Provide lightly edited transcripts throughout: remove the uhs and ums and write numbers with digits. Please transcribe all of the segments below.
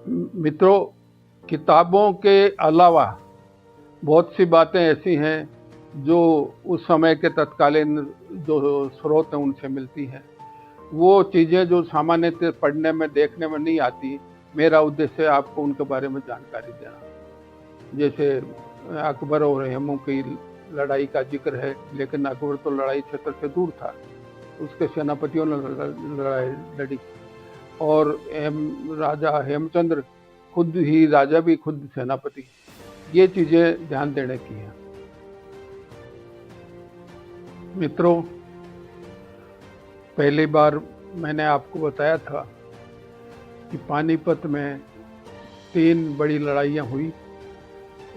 मित्रों, किताबों के अलावा बहुत सी बातें ऐसी हैं जो उस समय के तत्कालीन जो स्रोत हैं उनसे मिलती हैं। वो चीज़ें जो सामान्यतः पढ़ने में देखने में नहीं आती, मेरा उद्देश्य आपको उनके बारे में जानकारी देना। जैसे अकबर और हेमू की लड़ाई का जिक्र है, लेकिन अकबर तो लड़ाई क्षेत्र से दूर था, उसके सेनापतियों ने लड़ाई लड़ी। और राजा हेमचंद्र खुद ही राजा भी खुद सेनापति। ये चीजें ध्यान देने की हैं। मित्रों, पहली बार मैंने आपको बताया था कि पानीपत में 3 बड़ी लड़ाइयाँ हुई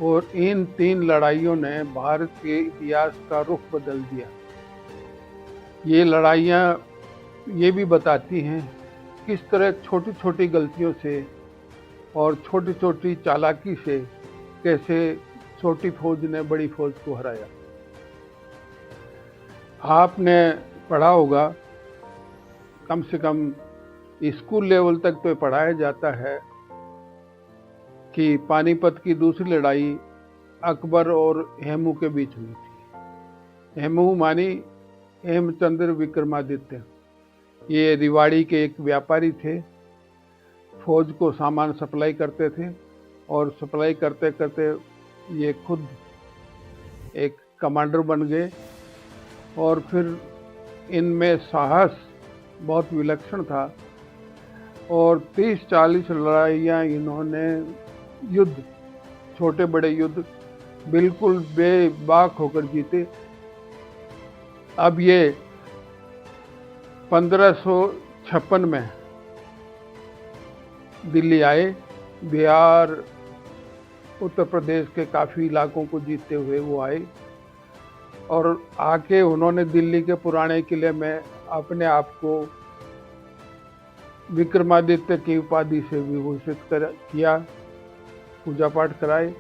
और इन 3 लड़ाइयों ने भारत के इतिहास का रुख बदल दिया। ये लड़ाइयाँ ये भी बताती हैं किस तरह छोटी छोटी गलतियों से और छोटी छोटी चालाकी से कैसे छोटी फौज ने बड़ी फौज को हराया। आपने पढ़ा होगा, कम से कम स्कूल लेवल तक तो पढ़ाया जाता है कि पानीपत की दूसरी लड़ाई अकबर और हेमू के बीच हुई थी। हेमू मानी हेमचंद्र विक्रमादित्य। ये रिवाड़ी के एक व्यापारी थे, फौज को सामान सप्लाई करते थे और सप्लाई करते करते ये खुद एक कमांडर बन गए और फिर इनमें साहस बहुत विलक्षण था और 30-40 लड़ाइयाँ इन्होंने युद्ध, छोटे बड़े युद्ध बिल्कुल बेबाक होकर जीते। अब ये 1556 में दिल्ली आए, बिहार उत्तर प्रदेश के काफ़ी इलाकों को जीतते हुए वो आए और आके उन्होंने दिल्ली के पुराने किले में अपने आप को विक्रमादित्य की उपाधि से विभूषित किया, पूजा पाठ कराए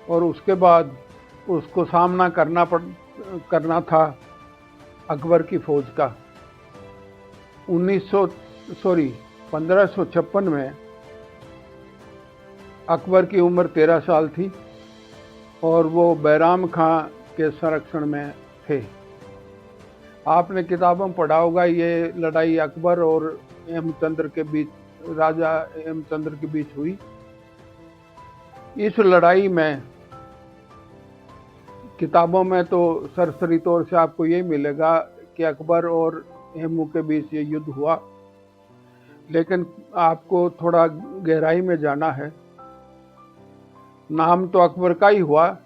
और उसके बाद उसको सामना करना था अकबर की फौज का। 1556 में अकबर की उम्र 13 साल थी और वो बैराम खां के संरक्षण में थे। आपने किताबों में पढ़ा होगा, ये लड़ाई अकबर और हेमचंद्र के बीच, राजा हेमचंद्र के बीच हुई। इस लड़ाई में किताबों में तो सरसरी तौर से आपको ये मिलेगा कि अकबर और हेमू के बीच ये युद्ध हुआ, लेकिन आपको थोड़ा गहराई में जाना है। नाम तो अकबर का ही हुआ,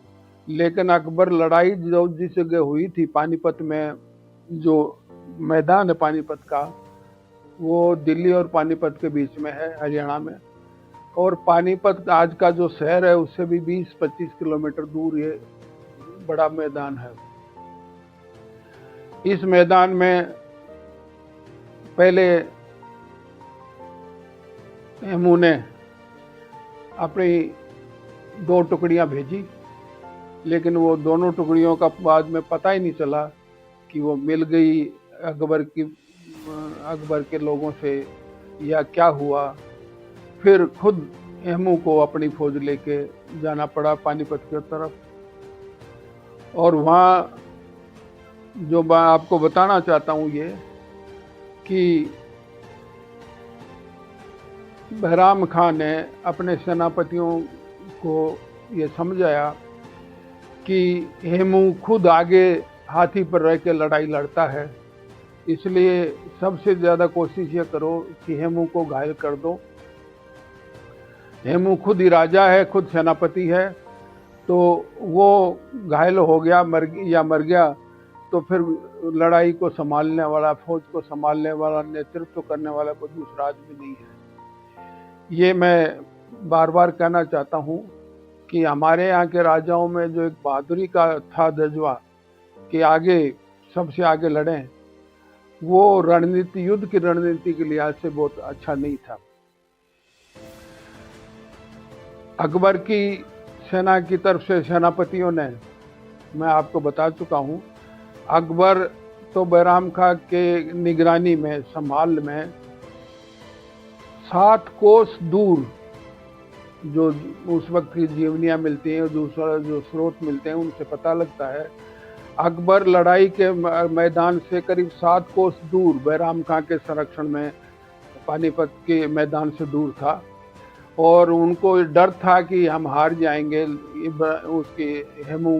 लेकिन अकबर लड़ाई जो जिस जगह हुई थी पानीपत में, जो मैदान है पानीपत का, वो दिल्ली और पानीपत के बीच में है, हरियाणा में। और पानीपत आज का जो शहर है उससे भी 20-25 किलोमीटर दूर ये बड़ा मैदान है। इस मैदान में पहले हेमू ने अपनी 2 टुकड़ियां भेजी, लेकिन वो दोनों टुकड़ियों का बाद में पता ही नहीं चला कि वो मिल गई अकबर के लोगों से या क्या हुआ। फिर खुद हेमू को अपनी फौज लेके जाना पड़ा पानीपत की तरफ। और वहाँ जो मैं आपको बताना चाहता हूँ ये कि बैराम खां ने अपने सेनापतियों को ये समझाया कि हेमू खुद आगे हाथी पर रह के लड़ाई लड़ता है, इसलिए सबसे ज़्यादा कोशिश ये करो कि हेमू को घायल कर दो। हेमू खुद ही राजा है, खुद सेनापति है, तो वो घायल हो गया मर गया तो फिर लड़ाई को संभालने वाला, फौज को संभालने वाला, नेतृत्व करने वाला कोई दूसरा आदमी नहीं है। ये मैं बार बार कहना चाहता हूँ कि हमारे यहाँ के राजाओं में जो एक बहादुरी का था जज्बा कि आगे सबसे आगे लड़ें, वो रणनीति, युद्ध की रणनीति के लिहाज से बहुत अच्छा नहीं था। अकबर की सेना की तरफ से सेनापतियों ने, मैं आपको बता चुका हूँ, अकबर तो बैराम खां के निगरानी में, संभाल में 7 कोस दूर जो उस वक्त की जीवनियाँ मिलती हैं, दूसरा जो स्रोत मिलते हैं, उनसे पता लगता है अकबर लड़ाई के मैदान से करीब 7 कोस दूर बैराम खां के संरक्षण में पानीपत के मैदान से दूर था और उनको डर था कि हम हार जाएंगे। उसकी हेमू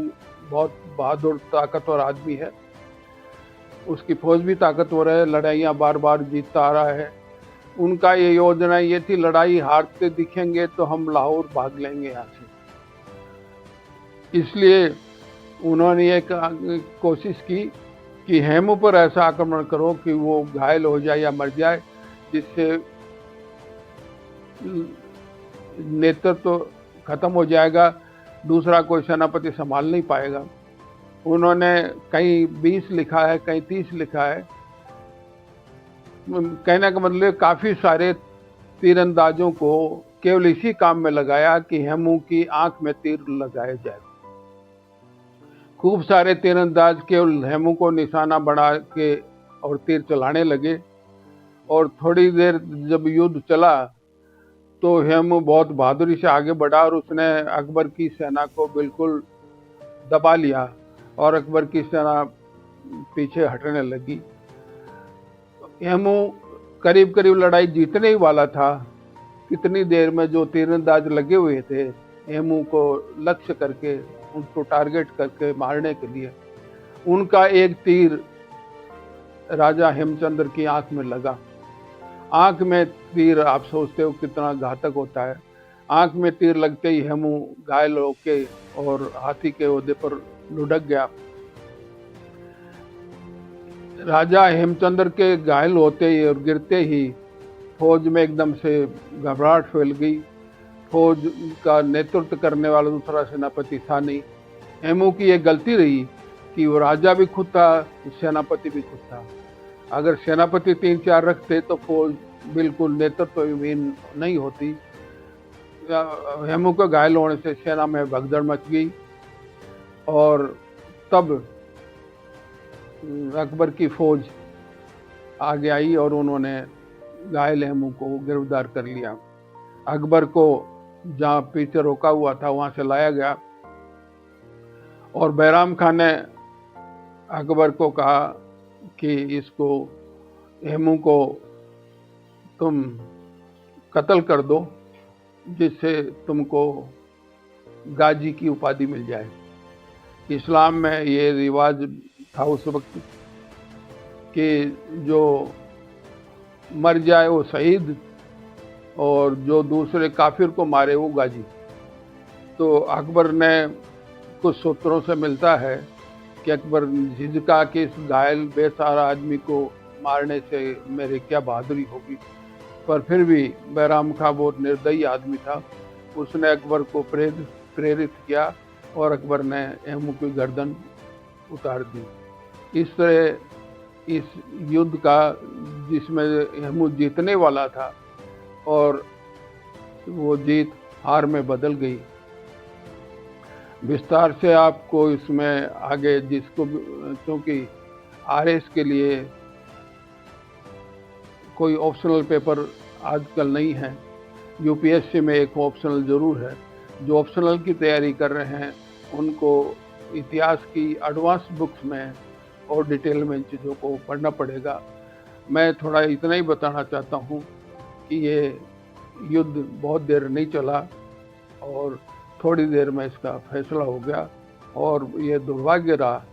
बहुत बहादुर ताकतवर आदमी है, उसकी फौज भी ताकतवर है, लड़ाइयाँ बार बार जीतता आ रहा है। उनका ये योजना ये थी, लड़ाई हारते दिखेंगे तो हम लाहौर भाग लेंगे यहाँ से। इसलिए उन्होंने एक कोशिश की कि हेमू पर ऐसा आक्रमण करो कि वो घायल हो जाए या मर जाए, जिससे नेतृत्व तो खत्म हो जाएगा, दूसरा कोई सेनापति संभाल नहीं पाएगा। उन्होंने कहीं 20 लिखा है, कहीं 30 लिखा है। कहने का मतलब काफी सारे तीरंदाजों को केवल इसी काम में लगाया कि हेमू की आंख में तीर लगाया जाए। खूब सारे तीरंदाज केवल हेमू को निशाना बना के और तीर चलाने लगे और थोड़ी देर जब युद्ध चला तो हेमू बहुत बहादुरी से आगे बढ़ा और उसने अकबर की सेना को बिल्कुल दबा लिया और अकबर की सेना पीछे हटने लगी। हेमू करीब करीब लड़ाई जीतने ही वाला था। कितनी देर में जो तीरंदाज लगे हुए थे हेमू को लक्ष्य करके, उनको टारगेट करके मारने के लिए, उनका एक तीर राजा हेमचंद्र की आंख में लगा। आंख में तीर, आप सोचते हो कितना घातक होता है। आंख में तीर लगते ही हेमू घायल होके और हाथी के ओहदे पर लुढ़क गया। राजा हेमचंद्र के घायल होते ही और गिरते ही फौज में एकदम से घबराहट फैल गई। फौज का नेतृत्व करने वाला दूसरा सेनापति था नहीं। हेमू की यह गलती रही कि वो राजा भी खुद था, सेनापति भी खुद था। अगर सेनापति 3-4 रखते तो फौज बिल्कुल नेतृत्वहीन नहीं होती। हेमू के घायल होने से सेना में भगदड़ मच गई और तब अकबर की फौज आगे आई और उन्होंने घायल हेमू को गिरफ्तार कर लिया। अकबर को जहाँ पीछे रोका हुआ था वहां से लाया गया और बैराम खान ने अकबर को कहा कि इसको, हेमू को तुम कत्ल कर दो, जिससे तुमको गाजी की उपाधि मिल जाए। इस्लाम में ये रिवाज था उस वक्त कि जो मर जाए वो शहीद और जो दूसरे काफिर को मारे वो गाजी। तो अकबर ने, कुछ सूत्रों से मिलता है कि अकबर झिझका कि इस घायल बेसहारा आदमी को मारने से मेरे क्या बहादुरी होगी, पर फिर भी बैराम खां बहुत निर्दयी आदमी था। उसने अकबर को प्रेरित किया और अकबर ने हेमू की गर्दन उतार दी। इस तरह इस युद्ध का, जिसमें हेमू जीतने वाला था और वो जीत हार में बदल गई। विस्तार से आपको इसमें आगे, जिसको क्योंकि आरएस के लिए कोई ऑप्शनल पेपर आजकल नहीं है, यूपीएससी में एक ऑप्शनल जरूर है। जो ऑप्शनल की तैयारी कर रहे हैं उनको इतिहास की एडवांस बुक्स में और डिटेल में इन चीज़ों को पढ़ना पड़ेगा। मैं थोड़ा इतना ही बताना चाहता हूँ कि ये युद्ध बहुत देर नहीं चला और थोड़ी देर में इसका फैसला हो गया और ये दुर्भाग्य रहा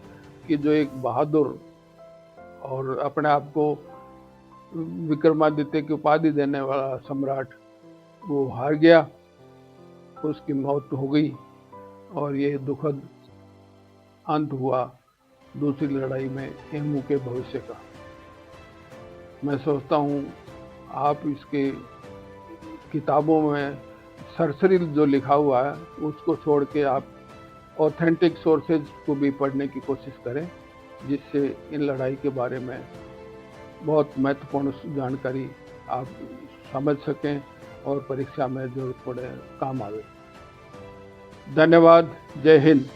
कि जो एक बहादुर और अपने आप को विक्रमादित्य की उपाधि देने वाला सम्राट वो हार गया, उसकी मौत हो गई और ये दुखद अंत हुआ दूसरी लड़ाई में हेमू के भविष्य का। मैं सोचता हूँ आप इसके किताबों में सरसरी जो लिखा हुआ है उसको छोड़ के आप ऑथेंटिक सोर्सेज को भी पढ़ने की कोशिश करें, जिससे इन लड़ाई के बारे में बहुत महत्वपूर्ण जानकारी आप समझ सकें और परीक्षा में जरूरत पड़े काम आवे। धन्यवाद। जय हिंद।